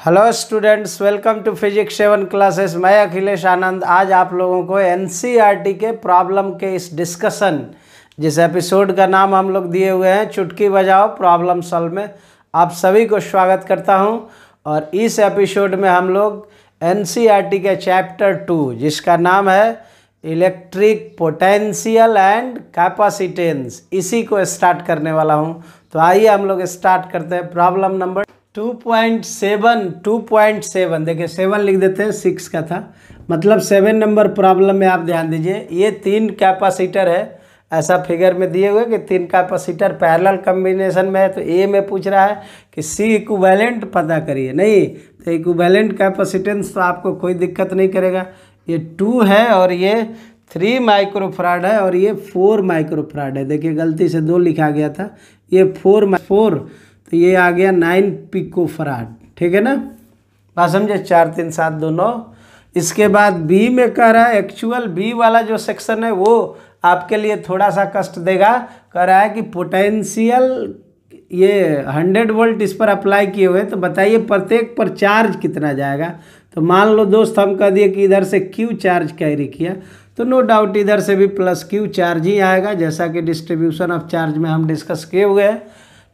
Hello students, welcome to physics 7 classes. मैं अखिलेश आनंद आज आप लोगों को एनसीईआरटी के प्रॉब्लम के इस डिस्कशन जिस एपिसोड का नाम हम लोग दिए हुए हैं चुटकी बजाओ प्रॉब्लम सॉल्व में आप सभी को स्वागत करता हूं। और इस एपिसोड में हम लोग एनसीईआरटी के चैप्टर 2 जिसका नाम है इलेक्ट्रिक पोटेंशियल एंड कैपेसिटेंस, इसी को स्टार्ट करने वाला हूं। तो आइए हम लोग स्टार्ट करते हैं। प्रॉब्लम नंबर 2.7 देखिए 7 लिख देते हैं, 6 का था, मतलब 7 नंबर प्रॉब्लम में आप ध्यान दीजिए। ये 3 कैपेसिटर है, ऐसा फिगर में दिए हुए कि 3 कैपेसिटर पैरेलल कॉम्बिनेशन में है। तो ए में पूछ रहा है कि सी इक्विवेलेंट पता करिए, नहीं तो इक्विवेलेंट कैपेसिटेंस तो आपको कोई दिक्कत नहीं करेगा। ये 2 है और ये 3 माइक्रोफराड है और ये 4 माइक्रोफराड है। देखिए गलती से 2 लिखा गया था, ये 4 तो ये आ गया 9 पिकोफराड। ठीक है ना, बात समझे। 4 3 7 2 9। इसके बाद बी में कह रहा है, एक्चुअल बी वाला जो सेक्शन है वो आपके लिए थोड़ा सा कष्ट देगा। कह रहा है कि पोटेंशियल ये 100 वोल्ट इस पर अप्लाई किए हुए, तो बताइए प्रत्येक पर चार्ज कितना जाएगा। तो मान लो दोस्त हम कह दिए कि इधर से क्यू चार्ज कैरी किया, तो नो डाउट इधर से भी प्लस क्यू चार्ज ही आएगा, जैसा कि डिस्ट्रीब्यूशन ऑफ चार्ज में हम डिस्कस किए हुए हैं।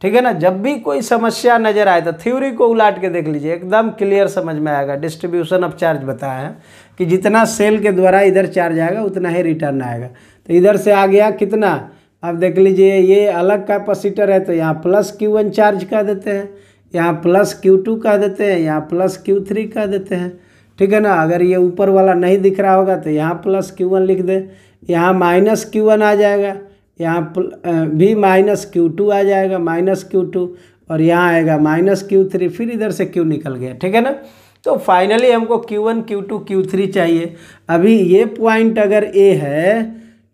ठीक है ना। जब भी कोई समस्या नजर आए तो थ्योरी को उलाट के देख लीजिए, एकदम क्लियर समझ में आएगा। डिस्ट्रीब्यूशन ऑफ चार्ज बताया है कि जितना सेल के द्वारा इधर चार्ज आएगा उतना ही रिटर्न आएगा। तो इधर से आ गया कितना, आप देख लीजिए, ये अलग कैपेसिटर है तो यहाँ प्लस Q1 चार्ज कर देते हैं, यहाँ प्लस Q2 कर देते हैं, यहाँ प्लस Q3 कर देते हैं। ठीक है ना। अगर ये ऊपर वाला नहीं दिख रहा होगा तो यहाँ प्लस Q1 लिख दे, यहाँ माइनस Q1 आ जाएगा, यहाँ भी माइनस Q2 आ जाएगा, माइनस Q2, और यहाँ आएगा माइनस Q3, फिर इधर से Q निकल गया। ठीक है ना। तो फाइनली हमको Q1 Q2 Q3 चाहिए। अभी ये पॉइंट अगर A है,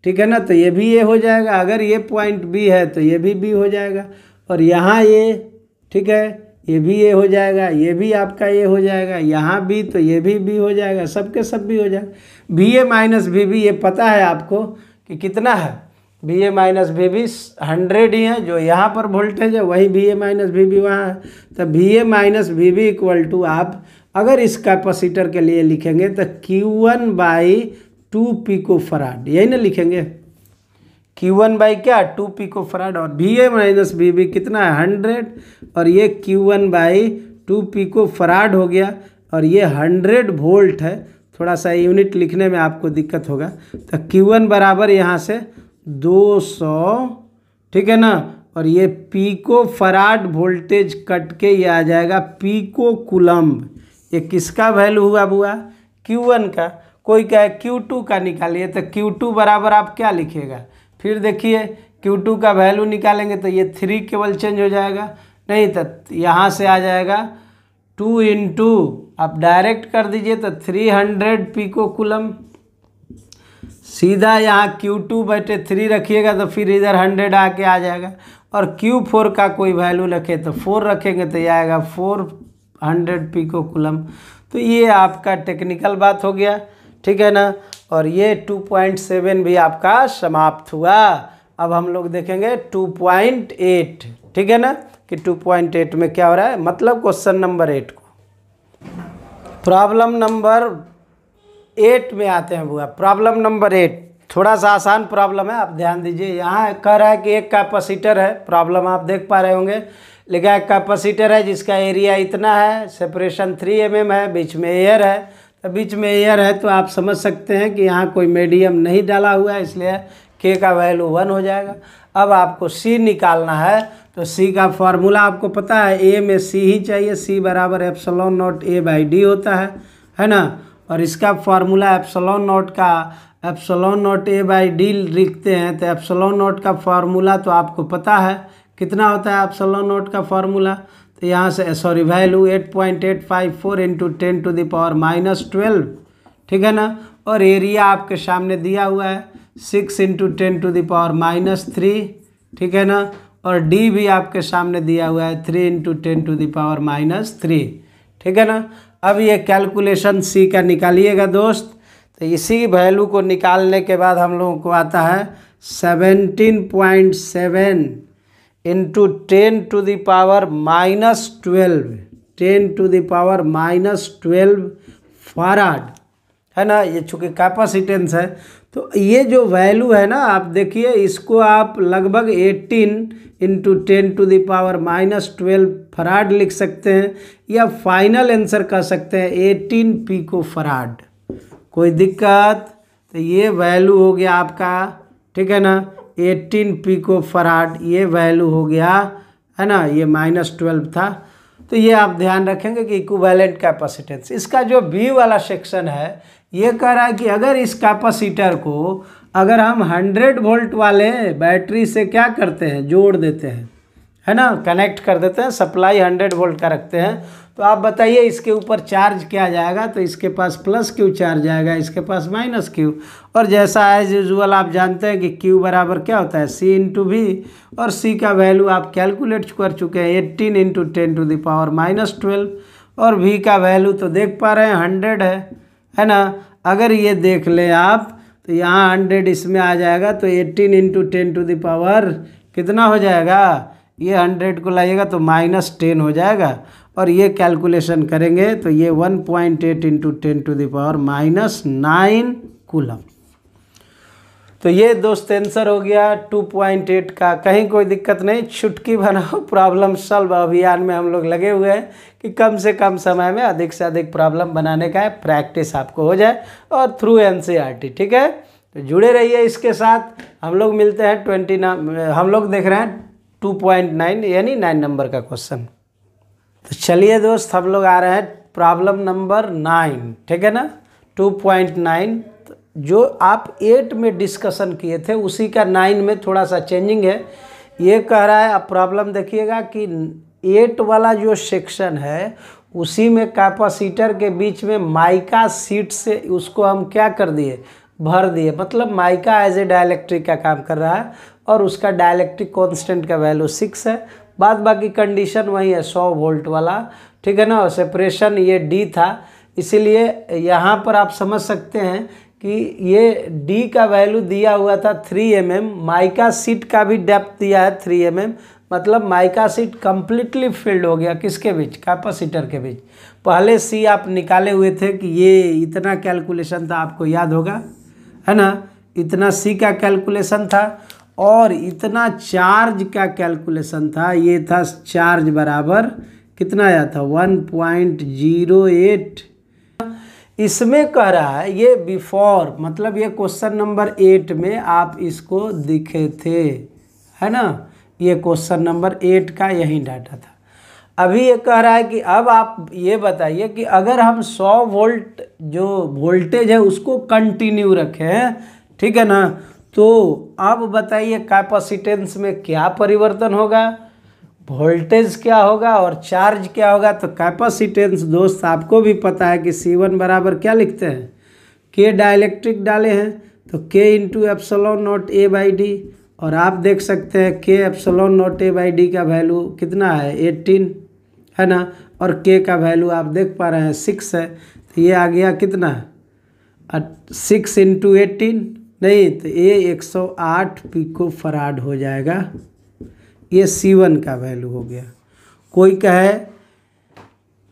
ठीक है ना, तो ये भी A हो जाएगा। अगर ये पॉइंट B है तो ये भी B हो जाएगा, और यहाँ ये, ठीक है, ये भी A हो जाएगा, ये भी आपका A हो जाएगा, यहाँ B तो ये भी B हो जाएगा, सबके सब भी हो जाएगा। BA माइनस BB ये पता है आपको कि कितना है, BA माइनस BB 100 ही है, जो यहाँ पर वोल्टेज है वही BA माइनस BB वहाँ है। तो BA minus BB equal to, आप अगर इस कैपेसिटर के लिए लिखेंगे तो Q1/2 पिकोफराड, यही ना लिखेंगे। Q1 बाई क्या, 2 पिकोफराड, और BA माइनस BB कितना है 100, और ये Q1/2 पिकोफराड हो गया, और ये 100 वोल्ट है। थोड़ा सा यूनिट लिखने में आपको दिक्कत होगा। तो Q1 बराबर यहाँ से 200, ठीक है ना, और ये पीको फराड वोल्टेज कट के ये आ जाएगा पीको कुलम्ब। ये किसका वैल्यू हुआ बुआ, Q1 का। कोई कहे Q2 का निकालिए, तो Q2 बराबर आप क्या लिखिएगा, फिर देखिए Q2 का वैल्यू निकालेंगे तो ये 3 केवल चेंज हो जाएगा, नहीं तो यहाँ से आ जाएगा 2 इंटू, आप डायरेक्ट कर दीजिए तो 300 पीको कुलम्ब। सीधा यहाँ Q2/3 रखिएगा तो फिर इधर 100 आके आ जाएगा, और Q4 का कोई वैल्यू रखे तो 4 रखेंगे तो ये आएगा 400 पिको कुलम्ब। तो ये आपका टेक्निकल बात हो गया। ठीक है ना। और ये 2.7 भी आपका समाप्त हुआ। अब हम लोग देखेंगे 2.8। ठीक है ना, कि 2.8 में क्या हो रहा है, मतलब क्वेश्चन नंबर 8 को। प्रॉब्लम नंबर 8 में आते हैं बुआ। प्रॉब्लम नंबर 8 थोड़ा सा आसान प्रॉब्लम है, आप ध्यान दीजिए। यहाँ कह रहा है कि एक कैपेसिटर है, प्रॉब्लम आप देख पा रहे होंगे। लिखा है कैपेसिटर है जिसका एरिया इतना है, सेपरेशन 3 mm है, बीच में एयर है। तो बीच में एयर है तो आप समझ सकते हैं कि यहाँ कोई मीडियम नहीं डाला हुआ है, इसलिए K का वैल्यू 1 हो जाएगा। अब आपको C निकालना है, तो C का फॉर्मूला आपको पता है, A में C ही चाहिए। C बराबर ε0 A/d होता है ना। और इसका फार्मूला ε0 का ε0 A/d लिखते हैं, तो ε0 का फार्मूला तो आपको पता है कितना होता है ε0 का फार्मूला। तो यहाँ से सॉरी वैल्यू 8.854 इंटू 10⁻⁻12। ठीक है ना। और एरिया आपके सामने दिया हुआ है 6 इंटू 10⁻⁻3। ठीक है ना। और D भी आपके सामने दिया हुआ है 3 इंटू 10⁻⁻3। ठीक है ना। अब ये कैलकुलेशन C का निकालिएगा दोस्त। तो इसी वैल्यू को निकालने के बाद हम लोगों को आता है 17.7 इंटू 10⁻⁻12। 10⁻⁻12 फराड, है ना। ये चूँकि कैपेसिटेंस है तो ये जो वैल्यू है ना, आप देखिए इसको आप लगभग 18 × 10⁻⁻12 फराड लिख सकते हैं, या फाइनल आंसर कह सकते हैं 18 पिको फराड। कोई दिक्कत? तो ये वैल्यू हो गया आपका, ठीक है ना, 18 पिको फराड ये वैल्यू हो गया, है ना। ये -12 था। तो ये आप ध्यान रखेंगे कि इक्विवेलेंट कैपेसिटेंस। इसका जो बी वाला सेक्शन है ये कह रहा है कि अगर इस कैपेसिटर को अगर हम 100 वोल्ट वाले बैटरी से क्या करते हैं, जोड़ देते हैं, है ना, कनेक्ट कर देते हैं, सप्लाई 100 वोल्ट का रखते हैं, तो आप बताइए इसके ऊपर चार्ज क्या जाएगा। तो इसके पास प्लस क्यू चार्ज आएगा, इसके पास माइनस क्यू। और जैसा एज यूजुअल आप जानते हैं कि क्यू बराबर क्या होता है, सी इंटू वी, और सी का वैल्यू आप कैलकुलेट कर चुके हैं 18 × 10⁻⁻12, और वी का वैल्यू तो देख पा रहे हैं 100 है ना। अगर ये देख लें आप तो यहाँ 100 इसमें आ जाएगा, तो 18 × 10⁻, कितना हो जाएगा, ये 100 को लाइएगा तो -10 हो जाएगा, और ये कैलकुलेशन करेंगे तो ये 1.8 × 10⁻⁻9 कूलम। तो ये दोस्त आंसर हो गया 2.8 का। कहीं कोई दिक्कत नहीं, चुटकी बनाओ प्रॉब्लम सॉल्व अभियान में हम लोग लगे हुए हैं कि कम से कम समय में अधिक से अधिक प्रॉब्लम बनाने का है, प्रैक्टिस आपको हो जाए, और थ्रू एनसीईआरटी, ठीक है। तो जुड़े रहिए इसके साथ। हम लोग मिलते हैं 29, हम लोग देख रहे हैं 2.9 यानी 9 नंबर का क्वेश्चन। तो चलिए दोस्त, हम लोग आ रहे हैं प्रॉब्लम नंबर 9, ठीक है ना, 2.9। जो आप 8 में डिस्कशन किए थे उसी का 9 में थोड़ा सा चेंजिंग है। ये कह रहा है, आप प्रॉब्लम देखिएगा कि 8 वाला जो सेक्शन है उसी में कैपेसिटर के बीच में माइका सीट से उसको हम क्या कर दिए, भर दिए। मतलब माइका एज ए डाइलेक्ट्रिक का काम कर रहा है, और उसका डाइलेक्ट्रिक कांस्टेंट का वैल्यू 6 है। बाद बाकी कंडीशन वही है 100 वोल्ट वाला, ठीक है ना। और सेपरेशन ये डी था, इसीलिए यहाँ पर आप समझ सकते हैं कि ये डी का वैल्यू दिया हुआ था 3 mm, माइका सीट का भी डेप्थ दिया है 3 mm, मतलब माइका सीट कम्प्लीटली फिल्ड हो गया किसके बीच, कैपेसिटर के बीच। पहले सी आप निकाले हुए थे कि ये इतना कैलकुलेशन था, आपको याद होगा, है ना, इतना सी का कैलकुलेशन था, और इतना चार्ज का कैलकुलेशन था। ये था चार्ज बराबर कितना आया था, 1.08। इसमें कह रहा है ये बिफोर, मतलब ये क्वेश्चन नंबर 8 में आप इसको दिखे थे, है ना। ये क्वेश्चन नंबर 8 का यही डाटा था। अभी ये कह रहा है कि अब आप ये बताइए कि अगर हम 100 वोल्ट जो वोल्टेज है उसको कंटिन्यू रखें, ठीक है ना, तो अब बताइए कैपेसिटेंस में क्या परिवर्तन होगा, वोल्टेज क्या होगा और चार्ज क्या होगा। तो कैपेसिटेंस दोस्त आपको भी पता है कि C1 बराबर क्या लिखते हैं, के डाइलेक्ट्रिक डाले हैं तो K × ε0A/d, और आप देख सकते हैं K ε0A/d का वैल्यू कितना है 18, है ना, और K का वैल्यू आप देख पा रहे हैं 6 है। तो ये आ गया कितना, 6 × 18, नहीं तो ये 108 पिको फराड हो जाएगा। ये C1 का वैल्यू हो गया। कोई कहे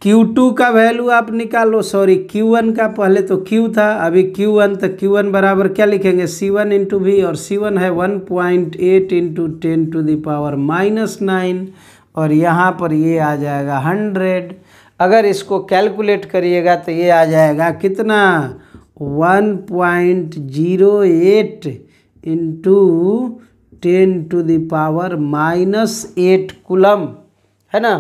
Q2 का वैल्यू आप निकालो, सॉरी Q1 का, पहले तो Q था अभी Q1, तो Q1 बराबर क्या लिखेंगे, C1 × V, और C1 है 1.8 × 10⁻⁻9, और यहाँ पर ये आ जाएगा 100। अगर इसको कैलकुलेट करिएगा तो ये आ जाएगा कितना, 1.08 × 10⁻⁸ कूलम, है ना।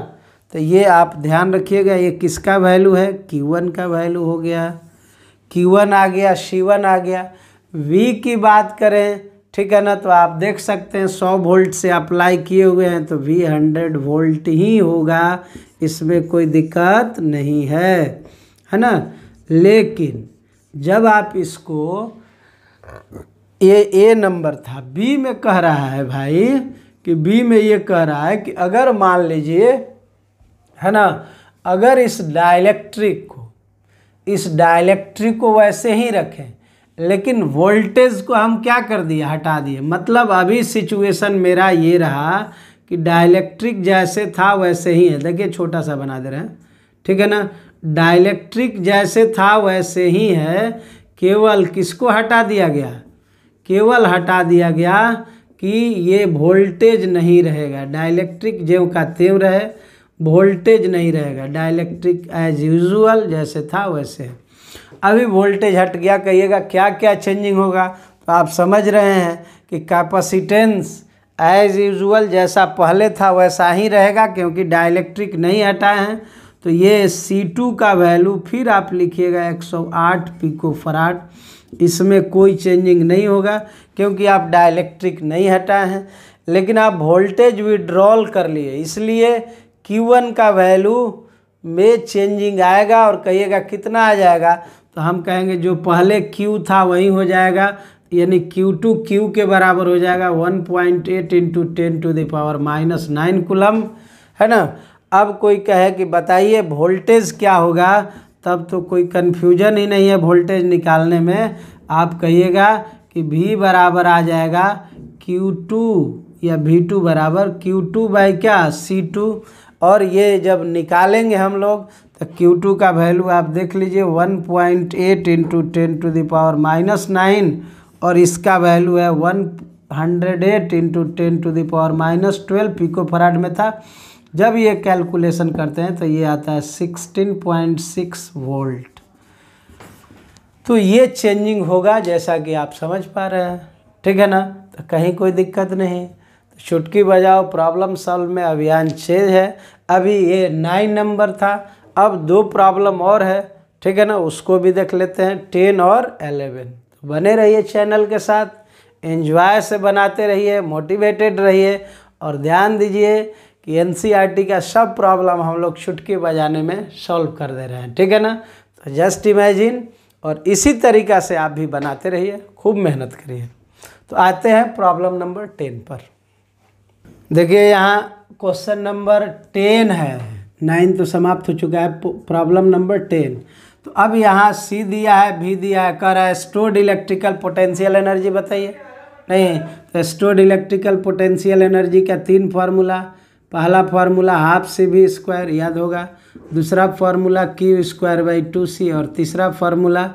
तो ये आप ध्यान रखिएगा, ये किसका वैल्यू है, Q1 का वैल्यू हो गया। Q1 आ गया, C1 आ गया। V की बात करें, ठीक है ना, तो आप देख सकते हैं 100 वोल्ट से अप्लाई किए हुए हैं तो V 100 वोल्ट ही होगा, इसमें कोई दिक्कत नहीं है ना। लेकिन जब आप इसको, ये A नंबर था, B में कह रहा है भाई कि B में ये कह रहा है कि अगर मान लीजिए, है ना, अगर इस डाइलेक्ट्रिक को वैसे ही रखें, लेकिन वोल्टेज को हम क्या कर दिए, हटा दिए। मतलब अभी सिचुएशन मेरा ये रहा कि डाइलेक्ट्रिक जैसे था वैसे ही है। देखिए छोटा सा बना दे रहे हैं, ठीक है ना। डाइलेक्ट्रिक जैसे था वैसे ही है, केवल किसको हटा दिया गया, केवल हटा दिया गया कि ये वोल्टेज नहीं रहेगा, डाइलेक्ट्रिक ज्यों का त्यों रहे, वोल्टेज नहीं रहेगा, डाइलेक्ट्रिक एज यूजुअल जैसे था वैसे। अभी वोल्टेज हट गया, कहिएगा क्या क्या चेंजिंग होगा, तो आप समझ रहे हैं कि कैपेसिटेंस एज यूजुअल जैसा पहले था वैसा ही रहेगा, क्योंकि डाइलेक्ट्रिक नहीं हटाए हैं। तो ये C2 का वैल्यू फिर आप लिखिएगा 108 पिकोफराड, इसमें कोई चेंजिंग नहीं होगा क्योंकि आप डाइलेक्ट्रिक नहीं हटाए हैं। लेकिन आप वोल्टेज विड्रॉल कर लिए, इसलिए Q1 का वैल्यू में चेंजिंग आएगा। और कहिएगा कितना आ जाएगा, तो हम कहेंगे जो पहले Q था वही हो जाएगा, यानी Q2 Q के बराबर हो जाएगा 1.8 इंटू 10⁻⁹ कूलम, है ना। अब कोई कहे कि बताइए वोल्टेज क्या होगा, तब तो कोई कन्फ्यूजन ही नहीं है वोल्टेज निकालने में। आप कहिएगा कि V बराबर आ जाएगा Q2 या V2 बराबर Q2 बाई क्या C2। और ये जब निकालेंगे हम लोग तो Q2 का वैल्यू आप देख लीजिए 1.8 इंटू 10⁻⁹ और इसका वैल्यू है 108 इंटू 10⁻12 पिकोफराड में था। जब ये कैलकुलेशन करते हैं तो ये आता है 16.6 वोल्ट। तो ये चेंजिंग होगा जैसा कि आप समझ पा रहे हैं, ठीक है ना। तो कहीं कोई दिक्कत नहीं, तो चुटकी बजाओ प्रॉब्लम सॉल्व में अभियान 6 है। अभी ये 9 नंबर था, अब 2 प्रॉब्लम और है, ठीक है ना, उसको भी देख लेते हैं 10 और 11। तो बने रहिए चैनल के साथ, एंजॉय से बनाते रहिए, मोटिवेटेड रहिए और ध्यान दीजिए कि NCERT का सब प्रॉब्लम हम लोग चुटकी बजाने में सॉल्व कर दे रहे हैं, ठीक है ना। तो जस्ट इमेजिन, और इसी तरीक़ा से आप भी बनाते रहिए, खूब मेहनत करिए। तो आते हैं प्रॉब्लम नंबर 10 पर। देखिए यहाँ क्वेश्चन नंबर 10 है, 9 तो समाप्त हो चुका है, प्रॉब्लम नंबर 10। तो अब यहाँ C दिया है, V दिया है, कह रहा है स्टोर्ड इलेक्ट्रिकल पोटेंशियल एनर्जी बताइए। नहीं, तो स्टोर्ड इलेक्ट्रिकल पोटेंशियल एनर्जी का 3 फार्मूला। पहला फार्मूला ½ याद होगा, दूसरा फार्मूला Q²/2C और तीसरा फार्मूला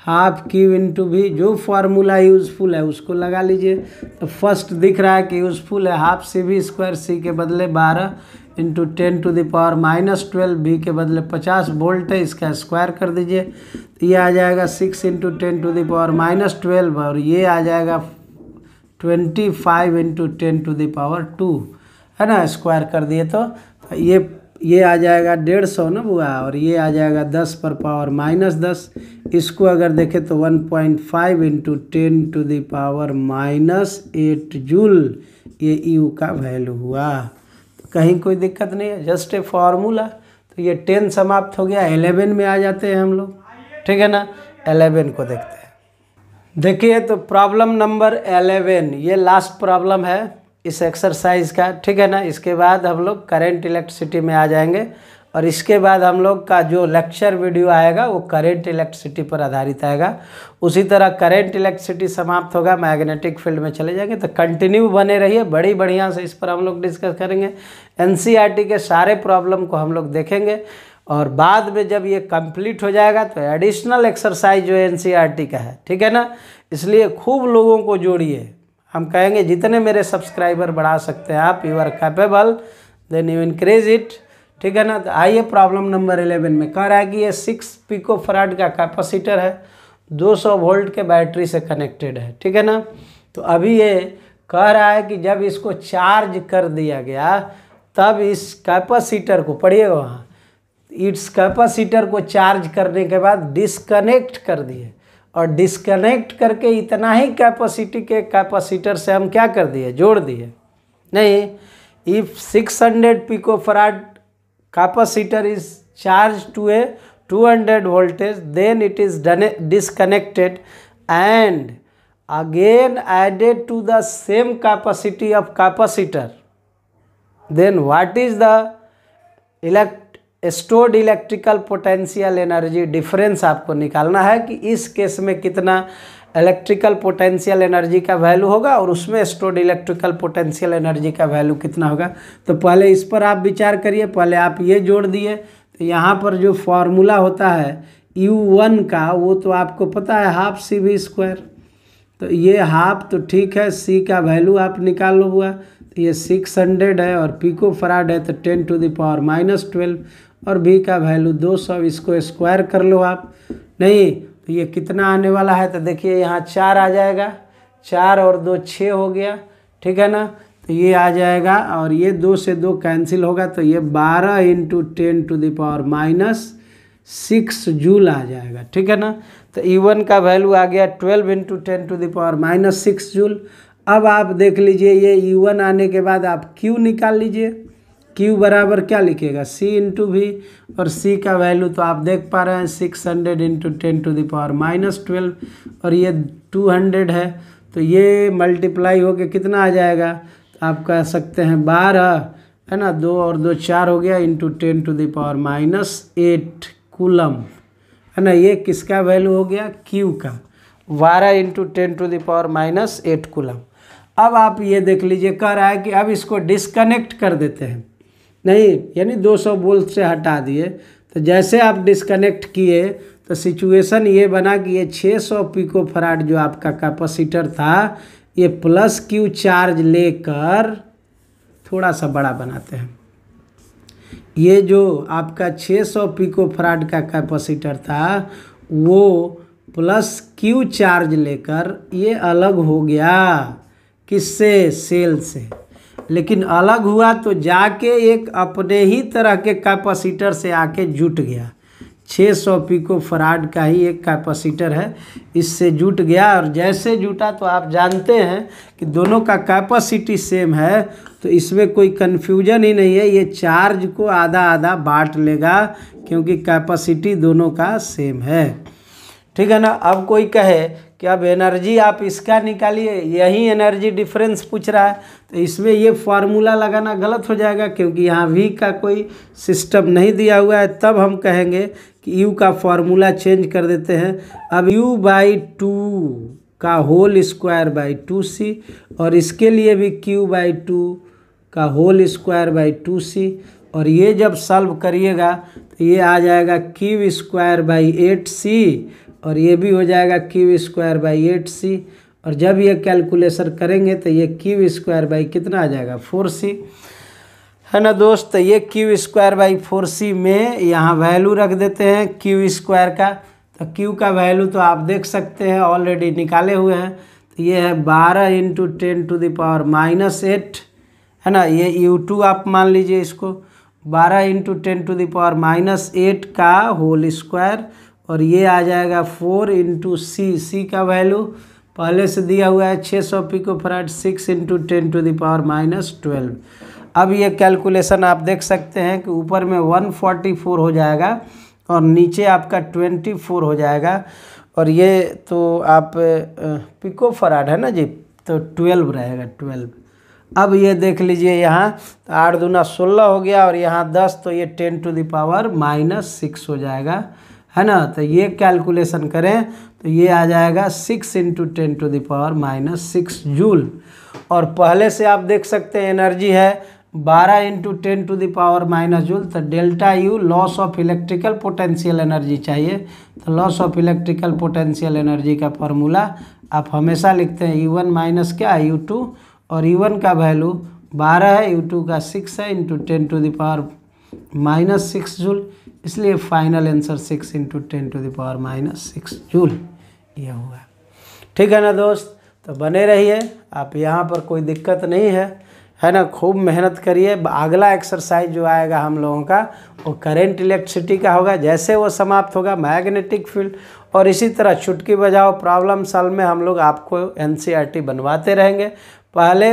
½ Q इंटू V। जो फार्मूला यूज़फुल है उसको लगा लीजिए। तो फर्स्ट दिख रहा है कि यूज़फुल है ½ CV², C के बदले 12 इंटू 10⁻⁻12, V के बदले 50 वोल्ट है, इसका स्क्वायर कर दीजिए। तो ये आ जाएगा 6 इंटू 10⁻⁻12 और ये आ जाएगा 25 इंटू 10⁻², है ना। स्क्वायर कर दिए तो ये आ जाएगा 150 ना बुआ, और ये आ जाएगा 10 पर पावर -10। इसको अगर देखें तो 1.5 इंटू 10⁻⁻8 जूल ये U का वैल्यू हुआ। तो कहीं कोई दिक्कत नहीं है, जस्ट ए फार्मूला। तो ये 10 समाप्त हो गया, 11 में आ जाते हैं हम लोग, ठीक है ना। 11 को देखते हैं। देखिए तो प्रॉब्लम नंबर 11 ये लास्ट प्रॉब्लम है इस एक्सरसाइज का, ठीक है ना। इसके बाद हम लोग करंट इलेक्ट्रिसिटी में आ जाएंगे और इसके बाद हम लोग का जो लेक्चर वीडियो आएगा वो करंट इलेक्ट्रिसिटी पर आधारित आएगा। उसी तरह करंट इलेक्ट्रिसिटी समाप्त होगा, मैग्नेटिक फील्ड में चले जाएंगे। तो कंटिन्यू बने रहिए, बड़ी बढ़िया से इस पर हम लोग डिस्कस करेंगे। NCERT के सारे प्रॉब्लम को हम लोग देखेंगे और बाद में जब ये कंप्लीट हो जाएगा तो एडिशनल एक्सरसाइज जो NCERT का है, ठीक है ना। इसलिए खूब लोगों को जोड़िए। हम कहेंगे जितने मेरे सब्सक्राइबर बढ़ा सकते हैं आप, you are capable, then you increase it, ठीक है ना। तो आइए प्रॉब्लम नंबर 11 में कह रहा है कि ये 6 पिकोफराड का कैपेसिटर है, 200 वोल्ट के बैटरी से कनेक्टेड है, ठीक है ना। तो अभी ये कह रहा है कि जब इसको चार्ज कर दिया गया तब इस कैपेसिटर को, पढ़िएगा वहाँ, इस कैपेसिटर को चार्ज करने के बाद डिस्कनेक्ट कर दिए और डिस्कनेक्ट करके इतना ही कैपेसिटी के कैपेसिटर से हम क्या कर दिए, जोड़ दिए। नहीं, if 600 picofarad capacitor is charge to a 200 voltage, then it is disconnected and again added to the same capacity of capacitor, then what is the stored electrical potential energy difference आपको निकालना है कि इस केस में कितना electrical potential energy का value होगा और उसमें स्टोर्ड इलेक्ट्रिकल पोटेंशियल एनर्जी का वैल्यू कितना होगा। तो पहले इस पर आप विचार करिए, पहले आप ये जोड़ दिए, तो यहाँ पर जो फॉर्मूला होता है U1 का वो तो आपको पता है हाफ CV²। तो ये हाफ तो ठीक है, C का वैल्यू आप निकाल लो हुआ, तो ये 600 है और पिको फराड है तो 10⁻⁻12 और V का वैल्यू 200, इसको स्क्वायर कर लो आप। नहीं तो ये कितना आने वाला है, तो देखिए यहाँ 4 आ जाएगा, 4 और 2 6 हो गया, ठीक है ना। तो ये आ जाएगा और ये 2 से 2 कैंसिल होगा, तो ये 12 × 10⁻⁻6 जूल आ जाएगा, ठीक है ना। तो E1 का वैल्यू आ गया 12 × 10⁻⁻6 जूल। अब आप देख लीजिए ये E1 आने के बाद आप Q निकाल लीजिए। Q बराबर क्या लिखिएगा, C × V, और C का वैल्यू तो आप देख पा रहे हैं 600 × 10⁻⁻12 और ये 200 है, तो ये मल्टीप्लाई होके कितना आ जाएगा, तो आप कह सकते हैं 12 है ना, 2 और 2 4 हो गया, × 10⁻⁸ कूलम है ना। ये किसका वैल्यू हो गया, Q का, 12 × 10⁻⁸ कूलम। अब आप ये देख लीजिए, कह रहा है कि अब इसको डिस्कनेक्ट कर देते हैं, नहीं यानी 200 वोल्ट से हटा दिए। तो जैसे आप डिस्कनेक्ट किए तो सिचुएशन ये बना कि ये 600 पिको फराड जो आपका कैपेसिटर था, ये +Q चार्ज लेकर, थोड़ा सा बड़ा बनाते हैं, ये जो आपका 600 पिको फराड का कैपेसिटर था वो +Q चार्ज लेकर ये अलग हो गया, किससे, सेल से। लेकिन अलग हुआ तो जाके एक अपने ही तरह के कैपेसिटर से आके जुट गया, 600 पिको फराड का ही एक कैपेसिटर है, इससे जुट गया। और जैसे जुटा तो आप जानते हैं कि दोनों का कैपेसिटी सेम है, तो इसमें कोई कन्फ्यूजन ही नहीं है, ये चार्ज को आधा आधा बांट लेगा क्योंकि कैपेसिटी दोनों का सेम है, ठीक है ना। अब कोई कहे कि अब एनर्जी आप इसका निकालिए, यही एनर्जी डिफरेंस पूछ रहा है, तो इसमें ये फार्मूला लगाना गलत हो जाएगा क्योंकि यहाँ V का कोई सिस्टम नहीं दिया हुआ है। तब हम कहेंगे कि U का फार्मूला चेंज कर देते हैं। अब U/2 का होल स्क्वायर बाई 2C, और इसके लिए भी Q/2 का होल स्क्वायर बाई 2C, और ये जब सॉल्व करिएगा तो ये आ जाएगा Q² बाई 8C, और ये भी हो जाएगा Q² बाई 8C, और जब ये कैलकुलेशन करेंगे तो ये Q² बाई कितना आ जाएगा, 4C, है ना दोस्त। तो ये Q² बाई 4C में यहाँ वैल्यू रख देते हैं Q² का, तो Q का वैल्यू तो आप देख सकते हैं ऑलरेडी निकाले हुए हैं, तो ये है 12 × 10⁻⁸ है ना। ये U2 आप मान लीजिए, इसको 12 × 10⁻⁸ का होल स्क्वायर, और ये आ जाएगा 4 × C का वैल्यू पहले से दिया हुआ है 600 पिको फराड, 6 × 10⁻12। अब ये कैलकुलेशन आप देख सकते हैं कि ऊपर में 144 हो जाएगा और नीचे आपका 24 हो जाएगा, और ये तो आप पिको फराड है ना जी, तो 12 रहेगा, 12। अब ये देख लीजिए यहाँ 8 दूना 16 हो गया, और यहाँ 10, तो ये 10⁻⁻6 हो जाएगा, है ना। तो ये कैलकुलेशन करें तो ये आ जाएगा 6 × 10⁻⁻6 जूल। और पहले से आप देख सकते हैं एनर्जी है 12 × 10⁻⁻ जूल, तो delta U loss of electrical potential energy चाहिए। तो loss of electrical potential energy का फार्मूला आप हमेशा लिखते हैं E1 माइनस क्या, U2, और E1 का वैल्यू 12 है, U2 का 6 है, × 10⁻⁻6 जूल, इसलिए फाइनल आंसर 6 × 10⁻⁻6 जूल यह हुआ, ठीक है ना दोस्त। तो बने रहिए, आप यहाँ पर कोई दिक्कत नहीं है ना। खूब मेहनत करिए। अगला एक्सरसाइज जो आएगा हम लोगों का वो करंट इलेक्ट्रिसिटी का होगा, जैसे वो समाप्त होगा मैग्नेटिक फील्ड, और इसी तरह चुटकी बजाओ प्रॉब्लम सॉल्व में हम लोग आपको NCERT बनवाते रहेंगे। पहले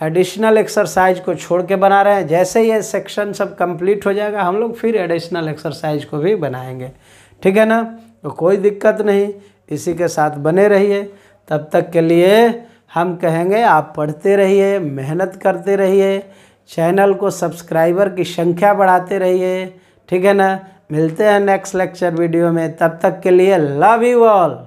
एडिशनल एक्सरसाइज को छोड़ के बना रहे हैं, जैसे ये सेक्शन सब कंप्लीट हो जाएगा हम लोग फिर एडिशनल एक्सरसाइज को भी बनाएंगे, ठीक है ना। तो कोई दिक्कत नहीं, इसी के साथ बने रहिए। तब तक के लिए हम कहेंगे आप पढ़ते रहिए, मेहनत करते रहिए, चैनल को सब्सक्राइबर की संख्या बढ़ाते रहिए, ठीक है ना। मिलते हैं नेक्स्ट लेक्चर वीडियो में, तब तक के लिए लव यू ऑल।